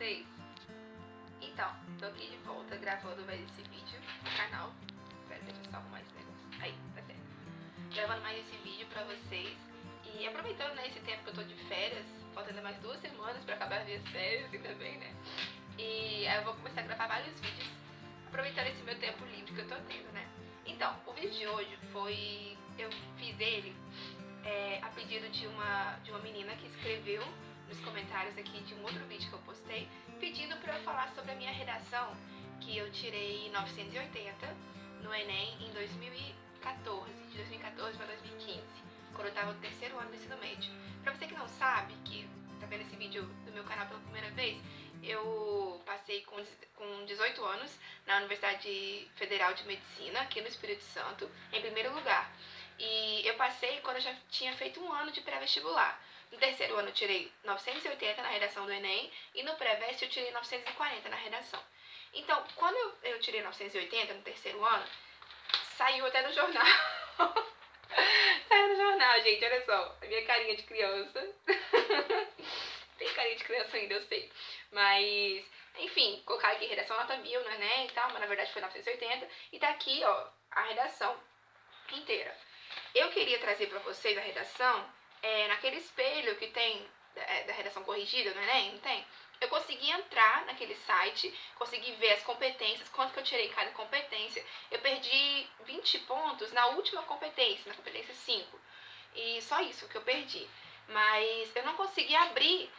vocês? Então, tô aqui de volta gravando mais esse vídeo no canal. Espera, deixa eu só arrumar esse negócio. Aí, tá certo. Gravando mais esse vídeo pra vocês. E aproveitando, né, esse tempo que eu tô de férias, faltando mais 2 semanas pra acabar as minhas férias, ainda bem, né? E aí eu vou começar a gravar vários vídeos, aproveitando esse meu tempo livre que eu tô tendo, né? Então, o vídeo de hoje foi... eu fiz ele a pedido de uma menina que escreveu nos comentários aqui de um outro vídeo que eu postei, pedindo pra eu falar sobre a minha redação, que eu tirei 980 no Enem em 2014, de 2014 para 2015, quando eu tava no 3º ano do ensino médio. Pra você que não sabe, que tá vendo esse vídeo do meu canal pela primeira vez, eu passei com 18 anos na Universidade Federal de Medicina, aqui no Espírito Santo, em primeiro lugar. E eu passei quando eu já tinha feito 1 ano de pré-vestibular. No 3º ano eu tirei 980 na redação do Enem e no pré-vest eu tirei 940 na redação. Então, quando eu tirei 980 no 3º ano, saiu até no jornal. Saiu no jornal, gente, olha só, a minha carinha de criança. Tem carinha de criança ainda, eu sei. Mas, enfim, colocar aqui redação nota 1000 no Enem e tal, mas na verdade foi 980. E tá aqui, ó, a redação inteira. Eu queria trazer pra vocês a redação naquele espelho que tem da redação corrigida no Enem, não tem? Eu consegui entrar naquele site, consegui ver as competências, quanto que eu tirei em cada competência. Eu perdi 20 pontos na última competência, na competência 5. E só isso que eu perdi. Mas eu não consegui abrir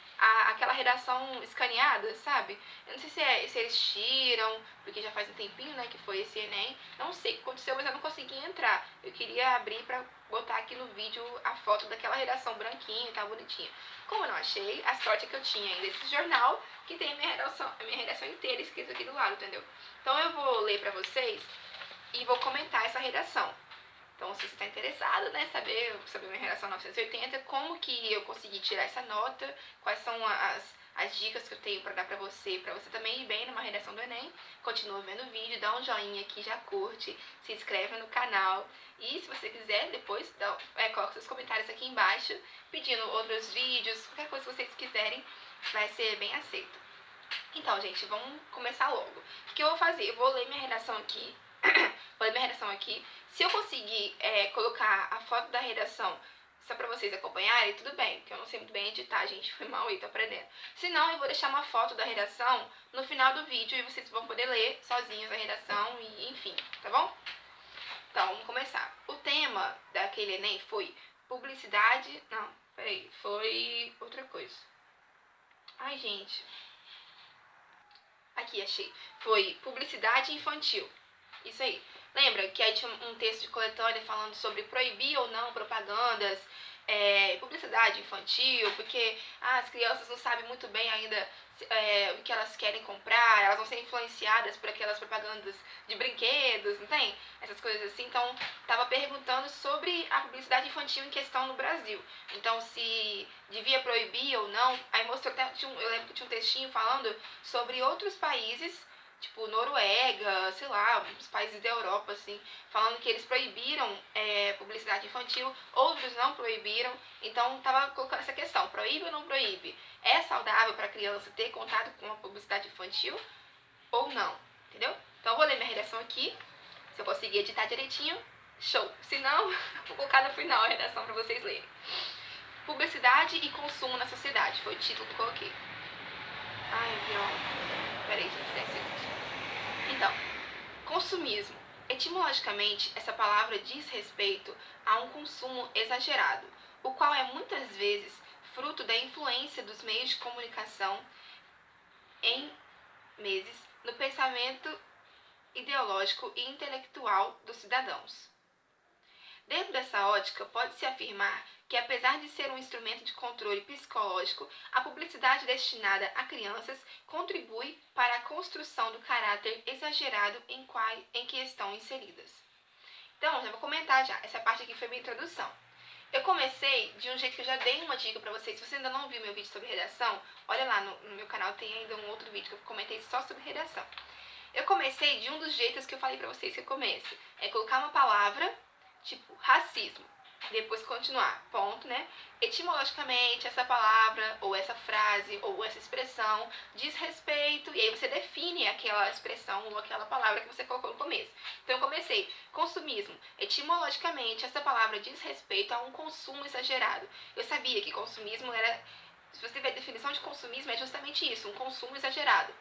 aquela redação escaneada, sabe? Eu não sei se eles tiram, porque já faz um tempinho, né, que foi esse Enem. Não sei o que aconteceu, mas eu não consegui entrar. Eu queria abrir pra botar aqui no vídeo a foto daquela redação branquinha e tal, bonitinha. Como eu não achei, a sorte é que eu tinha ainda esse jornal, que tem a minha redação inteira escrita aqui do lado, entendeu? Então eu vou ler pra vocês e vou comentar essa redação. Então, se você está interessado, né, saber sobre a minha redação 980, como que eu consegui tirar essa nota, quais são as dicas que eu tenho para dar para você também ir bem numa redação do Enem, continua vendo o vídeo, dá um joinha aqui, já curte, se inscreve no canal e se você quiser, depois coloca seus comentários aqui embaixo, pedindo outros vídeos, qualquer coisa que vocês quiserem, vai ser bem aceito. Então, gente, vamos começar logo. O que eu vou fazer? Eu vou ler minha redação aqui. Se eu conseguir colocar a foto da redação só pra vocês acompanharem, tudo bem, porque eu não sei muito bem editar, gente, foi mal aí, tô aprendendo. Se não, eu vou deixar uma foto da redação no final do vídeo e vocês vão poder ler sozinhos a redação e enfim, tá bom? Então, vamos começar. O tema daquele Enem foi publicidade... Não, peraí, foi outra coisa. Ai, gente... Aqui, achei. Foi publicidade infantil. Isso aí. Lembra que aí tinha um texto de coletânea falando sobre proibir ou não propagandas, publicidade infantil, porque as crianças não sabem muito bem ainda o que elas querem comprar, elas vão ser influenciadas por aquelas propagandas de brinquedos, não tem? Essas coisas assim. Então, tava perguntando sobre a publicidade infantil em questão no Brasil. Então, se devia proibir ou não. Aí mostrou até, eu lembro que tinha um textinho falando sobre outros países, tipo Noruega, sei lá, os países da Europa, assim, falando que eles proibiram publicidade infantil, outros não proibiram. Então tava colocando essa questão, proíbe ou não proíbe? É saudável para a criança ter contato com a publicidade infantil ou não? Entendeu? Então eu vou ler minha redação aqui, se eu conseguir editar direitinho, show. Se não, vou colocar no final a redação para vocês lerem. Publicidade e consumo na sociedade, foi o título que eu coloquei. Ai, viu? Peraí, gente, 10 segundos. Então, consumismo. Etimologicamente, essa palavra diz respeito a um consumo exagerado, o qual é muitas vezes fruto da influência dos meios de comunicação no pensamento ideológico e intelectual dos cidadãos. Dentro dessa ótica, pode-se afirmar que, apesar de ser um instrumento de controle psicológico, a publicidade destinada a crianças contribui para a construção do caráter exagerado em que estão inseridas. Então, já vou comentar já. Essa parte aqui foi minha introdução. Eu comecei de um jeito que eu já dei uma dica pra vocês. Se você ainda não viu meu vídeo sobre redação, olha lá no meu canal, tem ainda um outro vídeo que eu comentei só sobre redação. Eu comecei de um dos jeitos que eu falei pra vocês que eu comece. É colocar uma palavra, tipo racismo. Depois continuar, ponto, né? Etimologicamente, essa palavra, ou essa frase, ou essa expressão diz respeito, e aí você define aquela expressão ou aquela palavra que você colocou no começo. Então eu comecei, consumismo. Etimologicamente, essa palavra diz respeito a um consumo exagerado. Eu sabia que consumismo era, se você ver a definição de consumismo, é justamente isso, um consumo exagerado,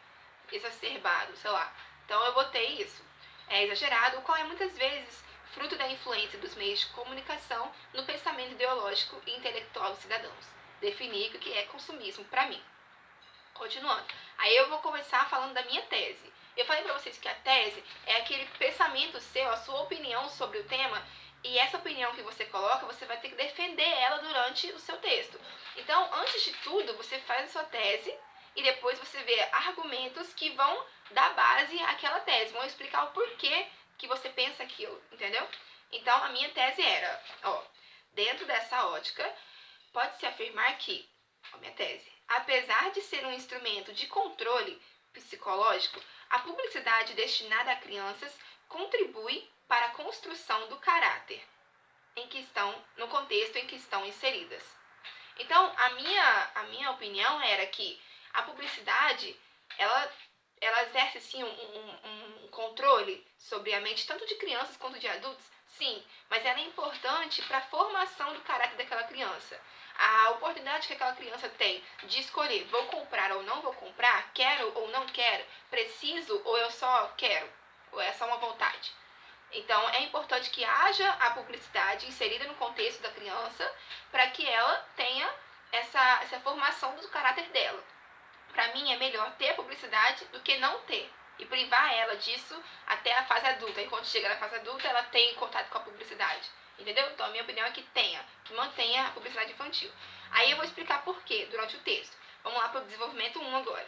exacerbado, sei lá. Então eu botei isso. É exagerado, o qual é muitas vezes fruto da influência dos meios de comunicação no pensamento ideológico e intelectual dos cidadãos. Definir o que é consumismo para mim. Continuando. Aí eu vou começar falando da minha tese. Eu falei para vocês que a tese é aquele pensamento seu, a sua opinião sobre o tema, e essa opinião que você coloca, você vai ter que defender ela durante o seu texto. Então, antes de tudo, você faz a sua tese e depois você vê argumentos que vão dar base àquela tese, vão explicar o porquê que você pensa aquilo, entendeu? Então, a minha tese era, dentro dessa ótica, pode-se afirmar que, minha tese, apesar de ser um instrumento de controle psicológico, a publicidade destinada a crianças contribui para a construção do caráter no contexto em que estão inseridas. Então, a minha opinião era que a publicidade, ela exerce sim um controle sobre a mente tanto de crianças quanto de adultos, sim, mas ela é importante para a formação do caráter daquela criança. A oportunidade que aquela criança tem de escolher, vou comprar ou não vou comprar, quero ou não quero, preciso ou eu só quero, ou é só uma vontade. Então, é importante que haja a publicidade inserida no contexto da criança para que ela tenha essa formação do caráter dela. Para mim, é melhor ter publicidade do que não ter e privar ela disso até a fase adulta. E quando chega na fase adulta, ela tem contato com a publicidade. Entendeu? Então, a minha opinião é que mantenha a publicidade infantil. Aí eu vou explicar por quê durante o texto. Vamos lá para o desenvolvimento 1 agora.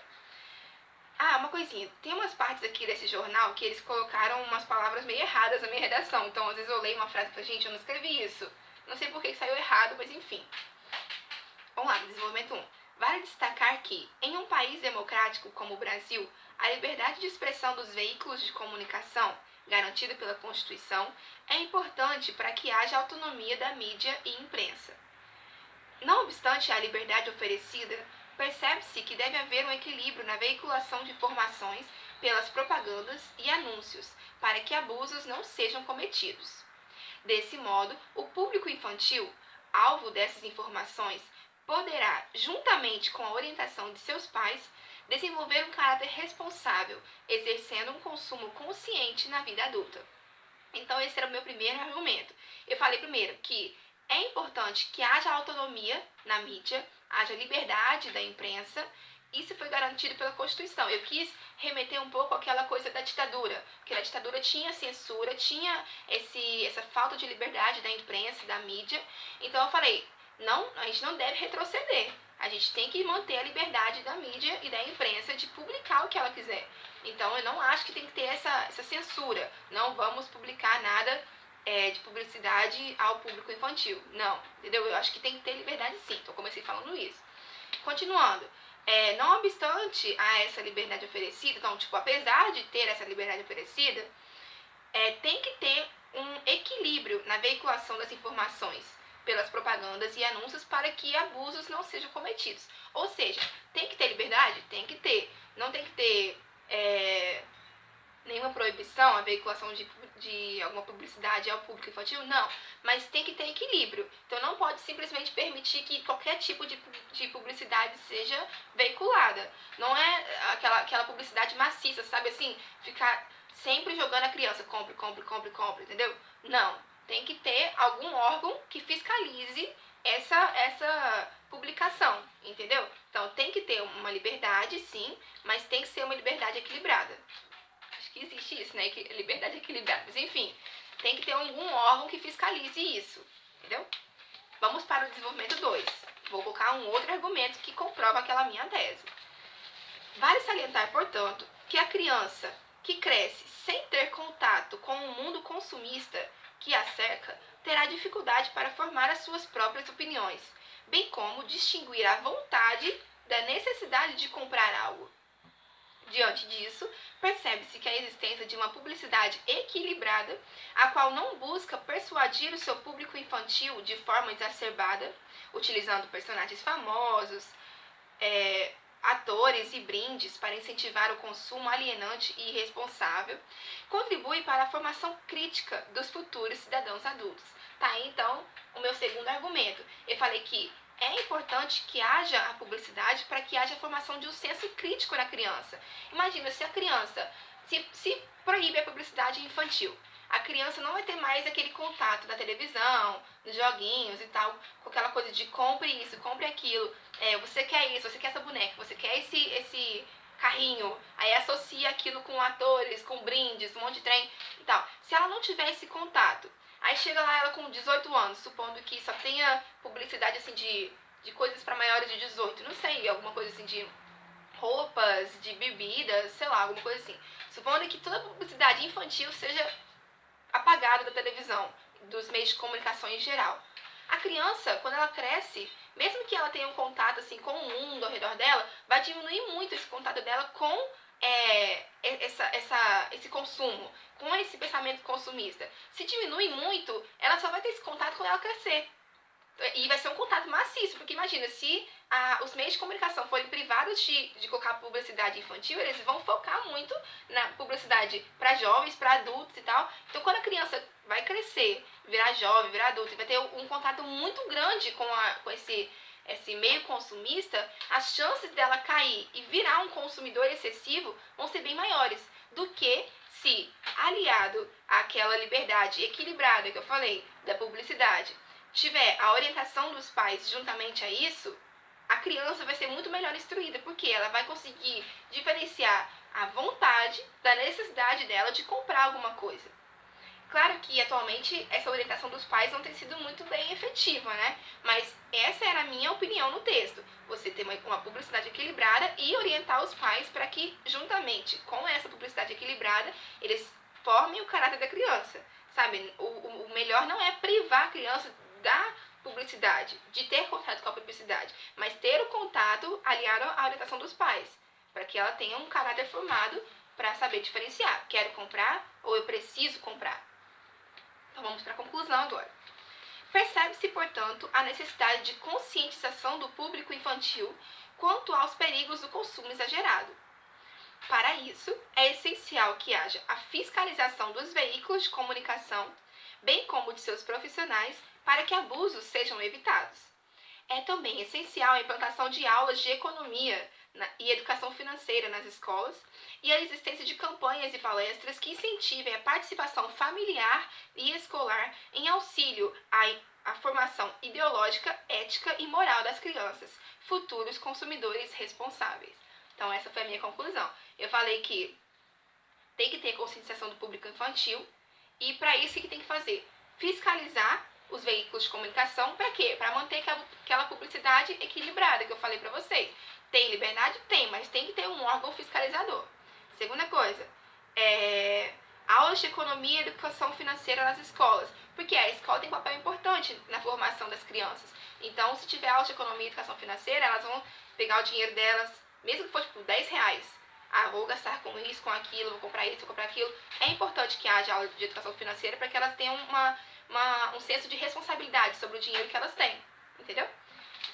Uma coisinha. Tem umas partes aqui desse jornal que eles colocaram umas palavras meio erradas na minha redação. Então, às vezes eu leio uma frase e falo, gente, eu não escrevi isso. Não sei por que saiu errado, mas enfim. Vamos lá, desenvolvimento 1. Vale destacar que, em um país democrático como o Brasil, a liberdade de expressão dos veículos de comunicação, garantida pela Constituição, é importante para que haja autonomia da mídia e imprensa. Não obstante a liberdade oferecida, percebe-se que deve haver um equilíbrio na veiculação de informações pelas propagandas e anúncios, para que abusos não sejam cometidos. Desse modo, o público infantil, alvo dessas informações, poderá, juntamente com a orientação de seus pais, desenvolver um caráter responsável, exercendo um consumo consciente na vida adulta. Então, esse era o meu primeiro argumento. Eu falei primeiro que é importante que haja autonomia na mídia, haja liberdade da imprensa. Isso foi garantido pela Constituição. Eu quis remeter um pouco àquela coisa da ditadura, porque na ditadura tinha censura, tinha essa falta de liberdade da imprensa, da mídia. Então eu falei, não, a gente não deve retroceder. A gente tem que manter a liberdade da mídia e da imprensa de publicar o que ela quiser. Então eu não acho que tem que ter essa censura. Não vamos publicar nada de publicidade ao público infantil. Não, entendeu? Eu acho que tem que ter liberdade sim. Então eu comecei falando isso. Continuando. Não obstante a essa liberdade oferecida, então, apesar de ter essa liberdade oferecida, tem que ter um equilíbrio na veiculação das informações pelas propagandas e anúncios para que abusos não sejam cometidos. Ou seja, tem que ter liberdade? Tem que ter. Não tem que ter nenhuma proibição, a veiculação de alguma publicidade ao público infantil? Não, mas tem que ter equilíbrio. Então não pode simplesmente permitir que qualquer tipo de publicidade seja veiculada. Não é aquela publicidade maciça, sabe assim, ficar sempre jogando a criança, compre, compre, compre, compre, entendeu? Não, tem que ter algum órgão que fiscalize essa publicação, entendeu? Então tem que ter uma liberdade, sim, mas tem que ser uma liberdade equilibrada. Que existe isso, né? Liberdade equilibrada. Mas enfim, tem que ter algum órgão que fiscalize isso, entendeu? Vamos para o desenvolvimento 2. Vou colocar um outro argumento que comprova aquela minha tese. Vale salientar, portanto, que a criança que cresce sem ter contato com o mundo consumista que a cerca terá dificuldade para formar as suas próprias opiniões, bem como distinguir a vontade da necessidade de comprar algo. Diante disso, percebe-se que a existência de uma publicidade equilibrada, a qual não busca persuadir o seu público infantil de forma exacerbada, utilizando personagens famosos, atores e brindes para incentivar o consumo alienante e irresponsável, contribui para a formação crítica dos futuros cidadãos adultos. Tá aí, então, o meu segundo argumento. Eu falei que é importante que haja a publicidade para que haja a formação de um senso crítico na criança. Imagina se a criança se proíbe a publicidade infantil. A criança não vai ter mais aquele contato da televisão, dos joguinhos e tal, com aquela coisa de compre isso, compre aquilo, você quer isso, você quer essa boneca, você quer esse carrinho, aí associa aquilo com atores, com brindes, um monte de trem e tal. Se ela não tiver esse contato, aí chega lá ela com 18 anos, supondo que só tenha publicidade assim de coisas para maiores de 18, não sei, alguma coisa assim de roupas, de bebidas, sei lá, alguma coisa assim. Supondo que toda publicidade infantil seja apagada da televisão, dos meios de comunicação em geral. A criança, quando ela cresce, mesmo que ela tenha um contato assim com o mundo ao redor dela, vai diminuir muito esse contato dela com esse consumo, com esse pensamento consumista. Se diminui muito, ela só vai ter esse contato quando ela crescer. E vai ser um contato maciço, porque imagina, se os meios de comunicação forem privados de colocar publicidade infantil, eles vão focar muito na publicidade para jovens, para adultos e tal. Então, quando a criança vai crescer, virar jovem, virar adulto, e vai ter um contato muito grande com esse meio consumista, as chances dela cair e virar um consumidor excessivo vão ser bem maiores do que se, aliado àquela liberdade equilibrada que eu falei, da publicidade, tiver a orientação dos pais juntamente a isso, a criança vai ser muito melhor instruída, porque ela vai conseguir diferenciar a vontade da necessidade dela de comprar alguma coisa. Claro que atualmente essa orientação dos pais não tem sido muito bem efetiva, né? Mas essa era a minha opinião no texto. Você ter uma publicidade equilibrada e orientar os pais para que, juntamente com essa publicidade equilibrada, eles formem o caráter da criança. Sabe, o melhor não é privar a criança da publicidade, de ter contato com a publicidade, mas ter o contato aliado à orientação dos pais, para que ela tenha um caráter formado para saber diferenciar. Quero comprar ou eu preciso comprar? Então vamos para a conclusão agora. Percebe-se, portanto, a necessidade de conscientização do público infantil quanto aos perigos do consumo exagerado. Para isso, é essencial que haja a fiscalização dos veículos de comunicação, bem como de seus profissionais, para que abusos sejam evitados. É também essencial a implantação de aulas de economia e educação financeira nas escolas e a existência de campanhas e palestras que incentivem a participação familiar e escolar em auxílio à formação ideológica, ética e moral das crianças, futuros consumidores responsáveis. Então essa foi a minha conclusão. Eu falei que tem que ter conscientização do público infantil e para isso o que tem que fazer? Fiscalizar os veículos de comunicação, para quê? Para manter aquela publicidade equilibrada que eu falei para vocês. Tem liberdade? Tem, mas tem que ter um órgão fiscalizador. Segunda coisa, aulas de economia e educação financeira nas escolas, porque a escola tem um papel importante na formação das crianças. Então, se tiver aula de economia e educação financeira, elas vão pegar o dinheiro delas, mesmo que for tipo R$10, vou gastar com isso, com aquilo, vou comprar isso, vou comprar aquilo. É importante que haja aula de educação financeira para que elas tenham um senso de responsabilidade sobre o dinheiro que elas têm, entendeu?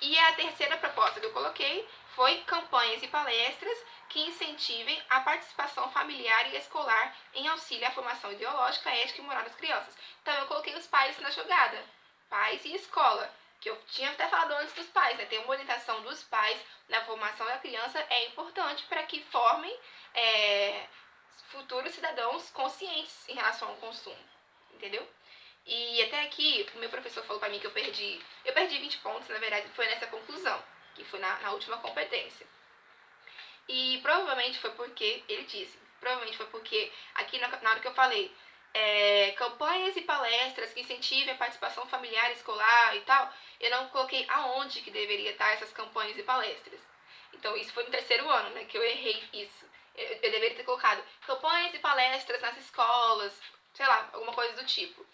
E a terceira proposta que eu coloquei foi campanhas e palestras que incentivem a participação familiar e escolar em auxílio à formação ideológica, ética e moral das crianças. Então eu coloquei os pais na jogada, pais e escola, que eu tinha até falado antes dos pais, né? Ter uma orientação dos pais na formação da criança é importante para que formem futuros cidadãos conscientes em relação ao consumo, entendeu? E até aqui, o meu professor falou pra mim que eu perdi 20 pontos, na verdade foi nessa conclusão, que foi na última competência. E provavelmente foi porque, ele disse, aqui na hora que eu falei, campanhas e palestras que incentivem a participação familiar, escolar e tal, eu não coloquei aonde que deveria estar essas campanhas e palestras. Então isso foi no terceiro ano, né, que eu errei isso. Eu deveria ter colocado campanhas e palestras nas escolas, sei lá, alguma coisa do tipo.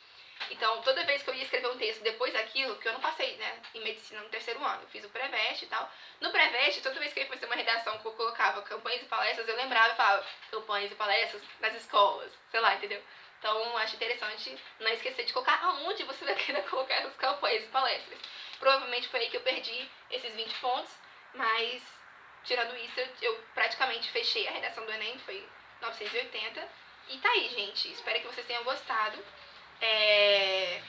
Então, toda vez que eu ia escrever um texto depois daquilo, que eu não passei, né, em medicina no terceiro ano, eu fiz o pré-veste e tal. No pré-veste, toda vez que eu ia fazer uma redação que eu colocava falava campanhas e palestras, eu lembrava e falava campanhas e palestras nas escolas, sei lá, entendeu? Então, acho interessante não esquecer de colocar aonde você vai querer colocar essas campanhas e palestras. Provavelmente foi aí que eu perdi esses 20 pontos, mas, tirando isso, eu praticamente fechei a redação do Enem, foi 980. E tá aí, gente. Espero que vocês tenham gostado. É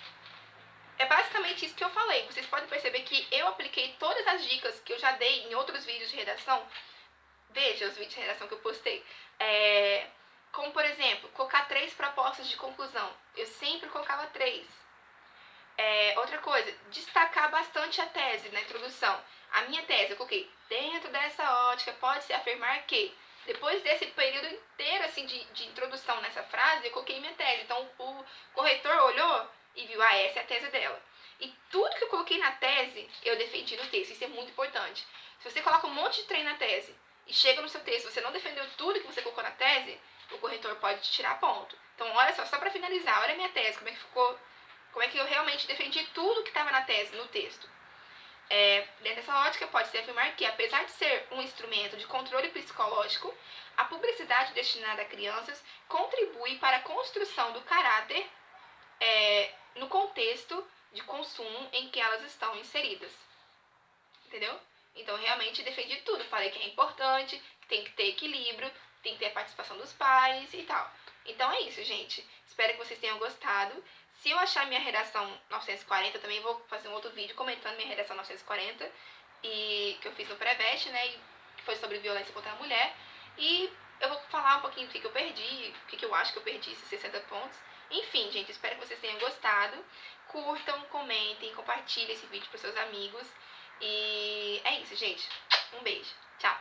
basicamente isso que eu falei. Vocês podem perceber que eu apliquei todas as dicas que eu já dei em outros vídeos de redação. Veja os vídeos de redação que eu postei. Como, por exemplo, colocar 3 propostas de conclusão. Eu sempre colocava 3. Outra coisa, destacar bastante a tese na introdução. A minha tese, eu coloquei, dentro dessa ótica, pode-se afirmar que... Depois desse período inteiro assim, de introdução nessa frase, eu coloquei minha tese. Então, o corretor olhou e viu, essa é a tese dela. E tudo que eu coloquei na tese, eu defendi no texto. Isso é muito importante. Se você coloca um monte de trem na tese e chega no seu texto, você não defendeu tudo que você colocou na tese, o corretor pode te tirar ponto. Então, olha só pra finalizar, olha a minha tese, como é que ficou, como é que eu realmente defendi tudo que estava na tese, no texto. Dentro dessa ótica, pode-se afirmar que, apesar de ser um instrumento de controle psicológico, a publicidade destinada a crianças contribui para a construção do caráter no contexto de consumo em que elas estão inseridas. Entendeu? Então, realmente defendi tudo. Falei que é importante, que tem que ter equilíbrio, tem que ter a participação dos pais e tal. Então é isso, gente. Espero que vocês tenham gostado. Se eu achar minha redação 940, eu também vou fazer um outro vídeo comentando minha redação 940, que eu fiz no Preveste, né? E que foi sobre violência contra a mulher. E eu vou falar um pouquinho do que eu perdi, o que eu acho que eu perdi, esses 60 pontos. Enfim, gente, espero que vocês tenham gostado. Curtam, comentem, compartilhem esse vídeo para os seus amigos. E é isso, gente. Um beijo. Tchau.